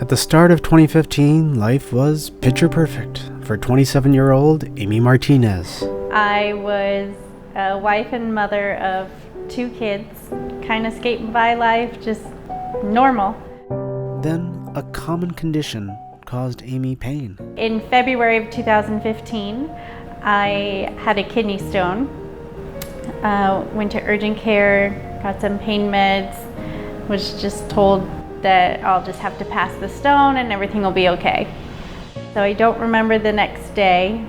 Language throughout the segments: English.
At the start of 2015, life was picture perfect for 27-year-old Amy Martinez. I was a wife and mother of 2 kids, kind of skating by life, just normal. Then a common condition caused Amy pain. In February of 2015, I had a kidney stone. Went to urgent care, got some pain meds, was just told that I'll just have to pass the stone and everything will be okay. So I don't remember the next day.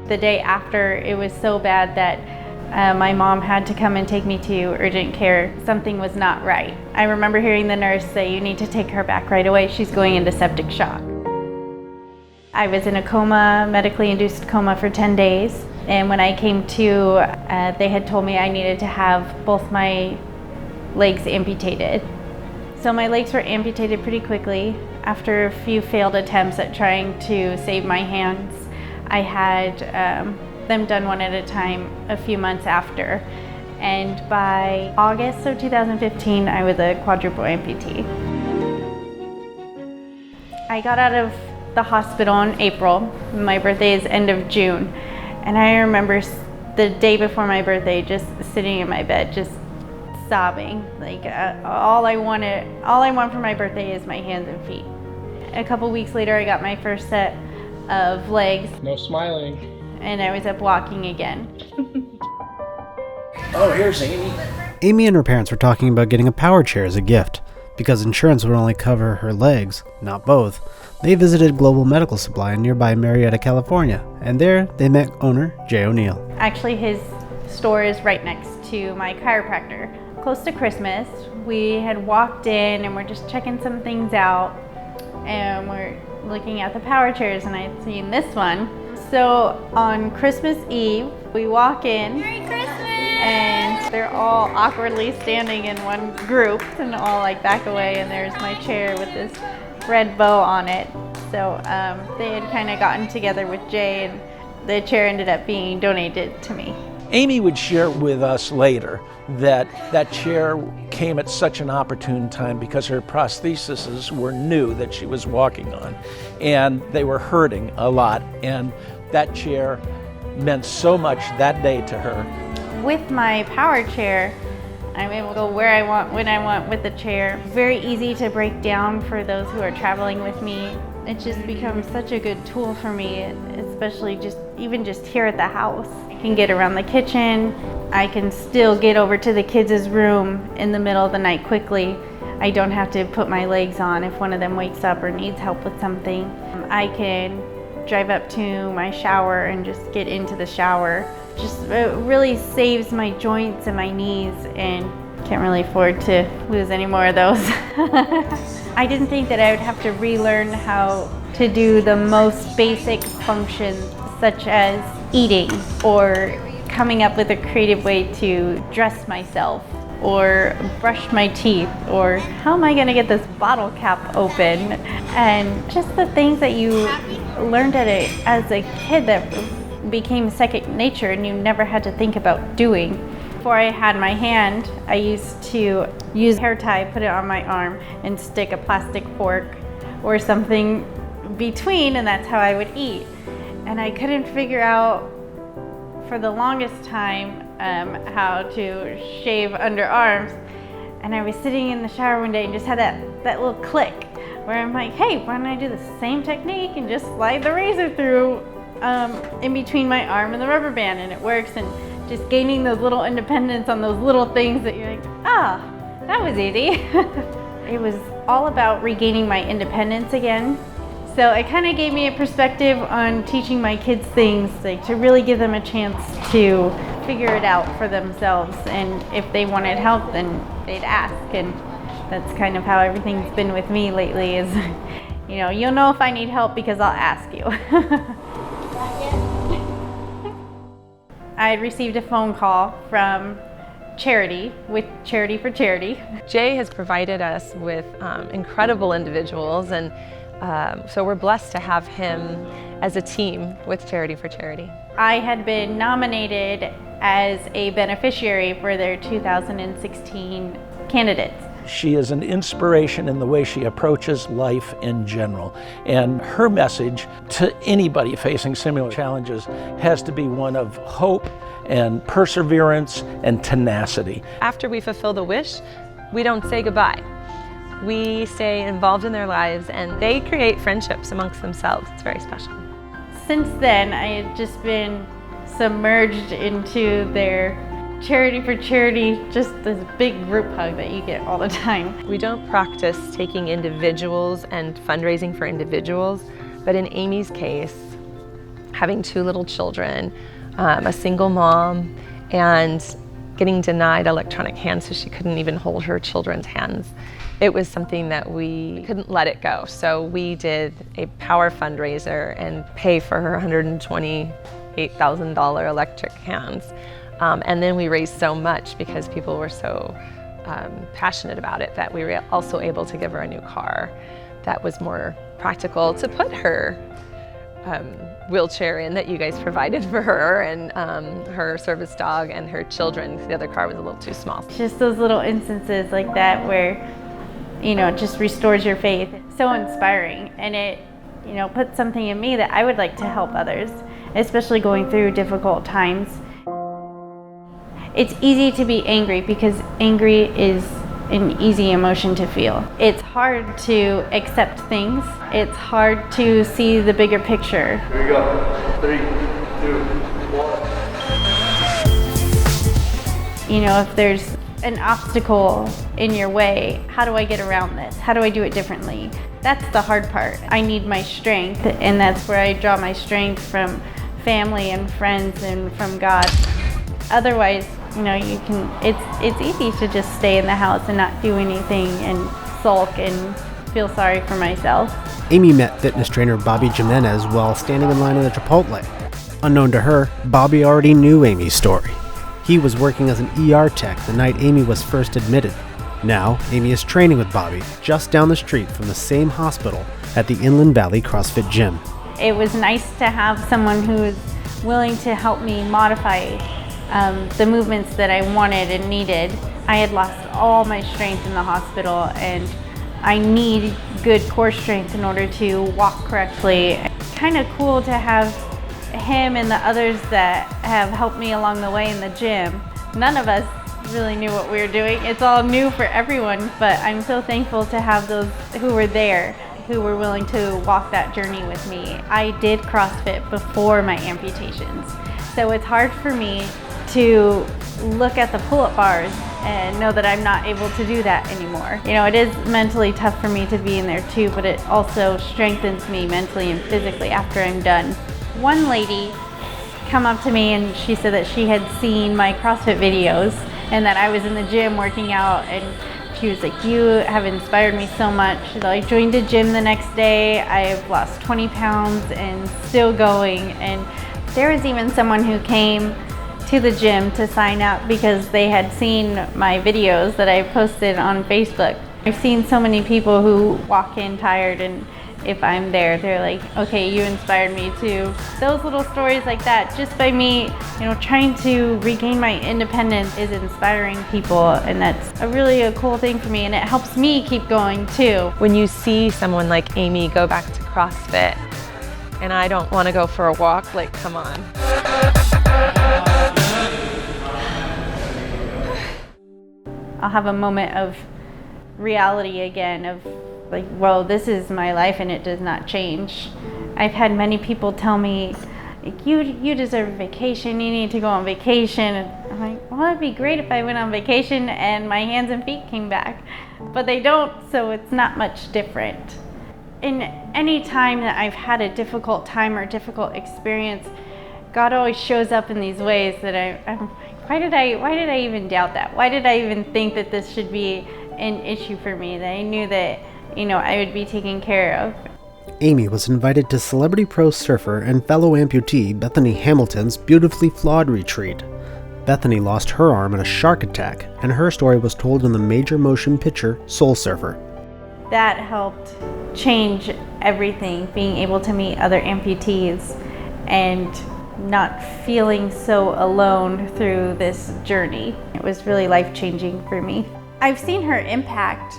The day after, it was so bad that my mom had to come and take me to urgent care. Something was not right. I remember hearing the nurse say, "You need to take her back right away. She's going into septic shock." I was in a coma, medically induced coma for 10 days. And when I came to, they had told me I needed to have both my legs amputated. So my legs were amputated pretty quickly. After a few failed attempts at trying to save my hands, I had them done one at a time a few months after. And by August of 2015, I was a quadruple amputee. I got out of the hospital in April. My birthday is end of June. And I remember the day before my birthday, just sitting in my bed, just sobbing. Like all I want for my birthday is my hands and feet. A couple weeks later, I got my first set of legs. No smiling. And I was up walking again. Oh, here's Amy. Amy and her parents were talking about getting a power chair as a gift. Because insurance would only cover her legs, not both, they visited Global Medical Supply in nearby Marietta, California, and there they met owner Jay O'Neill. Actually, his store is right next to my chiropractor. Close to Christmas, we had walked in and we're just checking some things out, and we're looking at the power chairs, and I'd seen this one. So on Christmas Eve, we walk in. Merry Christmas! And they're all awkwardly standing in one group and all like back away, and there's my chair with this red bow on it. So they had kind of gotten together with Jay, and the chair ended up being donated to me. Amy would share with us later that that chair came at such an opportune time because her prostheses were new that she was walking on, and they were hurting a lot, and that chair meant so much that day to her. With my power chair, I'm able to go where I want, when I want with the chair. Very easy to break down for those who are traveling with me. It just becomes such a good tool for me, especially even just here at the house. I can get around the kitchen. I can still get over to the kids' room in the middle of the night quickly. I don't have to put my legs on if one of them wakes up or needs help with something. I can drive up to my shower and just get into the shower. It really saves my joints and my knees, and can't really afford to lose any more of those. I didn't think that I would have to relearn how to do the most basic functions, such as eating or coming up with a creative way to dress myself or brush my teeth, or how am I going to get this bottle cap open, and just the things that you learned as a kid that became second nature and you never had to think about doing. Before I had my hand, I used to use hair tie, put it on my arm, and stick a plastic fork or something between, and that's how I would eat. And I couldn't figure out for the longest time how to shave underarms. And I was sitting in the shower one day and just had that little click where I'm like, hey, why don't I do the same technique and just slide the razor through in between my arm and the rubber band, and it works. And just gaining those little independence on those little things that you're like, that was easy. It was all about regaining my independence again. So it kind of gave me a perspective on teaching my kids things, like to really give them a chance to figure it out for themselves. And if they wanted help, then they'd ask. And that's kind of how everything's been with me lately is, you'll know if I need help because I'll ask you. I had received a phone call from charity, with Charity for Charity. Jay has provided us with incredible individuals, and so we're blessed to have him as a team with Charity for Charity. I had been nominated as a beneficiary for their 2016 candidates. She is an inspiration in the way she approaches life in general. And her message to anybody facing similar challenges has to be one of hope and perseverance and tenacity. After we fulfill the wish, we don't say goodbye. We stay involved in their lives, and they create friendships amongst themselves. It's very special. Since then, I had just been submerged into their Charity for Charity, just this big group hug that you get all the time. We don't practice taking individuals and fundraising for individuals, but in Amy's case, having 2 little children, a single mom, and getting denied electronic hands so she couldn't even hold her children's hands, it was something that we couldn't let it go. So we did a power fundraiser and pay for her $128,000 electric hands. And then we raised so much because people were so passionate about it that we were also able to give her a new car that was more practical to put her wheelchair in that you guys provided for her, and her service dog and her children. The other car was a little too small. Just those little instances like that where, you know, it just restores your faith. It's so inspiring, and it, you know, puts something in me that I would like to help others, especially going through difficult times. It's easy to be angry because angry is an easy emotion to feel. It's hard to accept things. It's hard to see the bigger picture. Here we go. 3, 2, 1. You know, if there's an obstacle in your way, how do I get around this? How do I do it differently? That's the hard part. I need my strength, and that's where I draw my strength from family and friends and from God. Otherwise, you know, it's easy to just stay in the house and not do anything and sulk and feel sorry for myself. Amy met fitness trainer Bobby Jimenez while standing in line at a Chipotle. Unknown to her, Bobby already knew Amy's story. He was working as an ER tech the night Amy was first admitted. Now, Amy is training with Bobby just down the street from the same hospital at the Inland Valley CrossFit Gym. It was nice to have someone who was willing to help me modify the movements that I wanted and needed. I had lost all my strength in the hospital, and I need good core strength in order to walk correctly. Kind of cool to have him and the others that have helped me along the way in the gym. None of us really knew what we were doing. It's all new for everyone, but I'm so thankful to have those who were there, who were willing to walk that journey with me. I did CrossFit before my amputations, so it's hard for me to look at the pull-up bars and know that I'm not able to do that anymore. You know, it is mentally tough for me to be in there too, but it also strengthens me mentally and physically after I'm done. One lady come up to me and she said that she had seen my CrossFit videos and that I was in the gym working out, and she was like, "You have inspired me so much." I joined a gym the next day. I've lost 20 pounds and still going. And there was even someone who came to the gym to sign up because they had seen my videos that I posted on Facebook. I've seen so many people who walk in tired, and if I'm there, they're like, "Okay, you inspired me too." Those little stories like that, just by me, you know, trying to regain my independence, is inspiring people, and that's a cool thing for me, and it helps me keep going too. When you see someone like Amy go back to CrossFit, and I don't want to go for a walk, like, come on. I'll have a moment of reality again, of like, well, this is my life and it does not change. I've had many people tell me, you deserve a vacation, you need to go on vacation. And I'm like, well, it'd be great if I went on vacation and my hands and feet came back. But they don't, so it's not much different. In any time that I've had a difficult time or difficult experience, God always shows up in these ways that I'm why did I even doubt that? Why did I even think that this should be an issue for me? That I knew that, you know, I would be taken care of. Amy was invited to celebrity pro surfer and fellow amputee Bethany Hamilton's Beautifully Flawed retreat. Bethany lost her arm in a shark attack, and her story was told in the major motion picture Soul Surfer. That helped change everything, being able to meet other amputees and not feeling so alone through this journey. It was really life-changing for me. I've seen her impact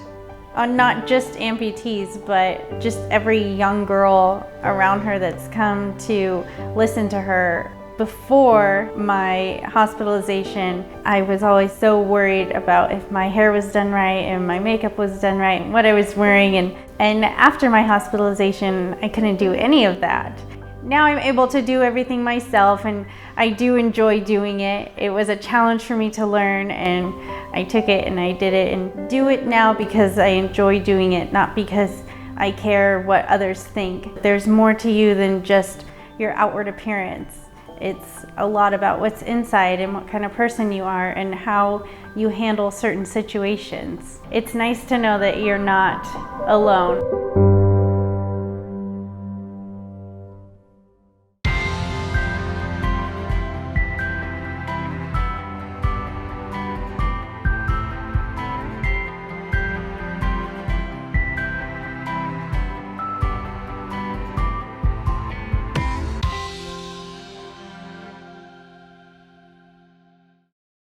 on not just amputees, but just every young girl around her that's come to listen to her. Before my hospitalization, I was always so worried about if my hair was done right and my makeup was done right and what I was wearing. And after my hospitalization, I couldn't do any of that. Now I'm able to do everything myself, and I do enjoy doing it. It was a challenge for me to learn, and I took it and I did it, and do it now because I enjoy doing it, not because I care what others think. There's more to you than just your outward appearance. It's a lot about what's inside and what kind of person you are and how you handle certain situations. It's nice to know that you're not alone.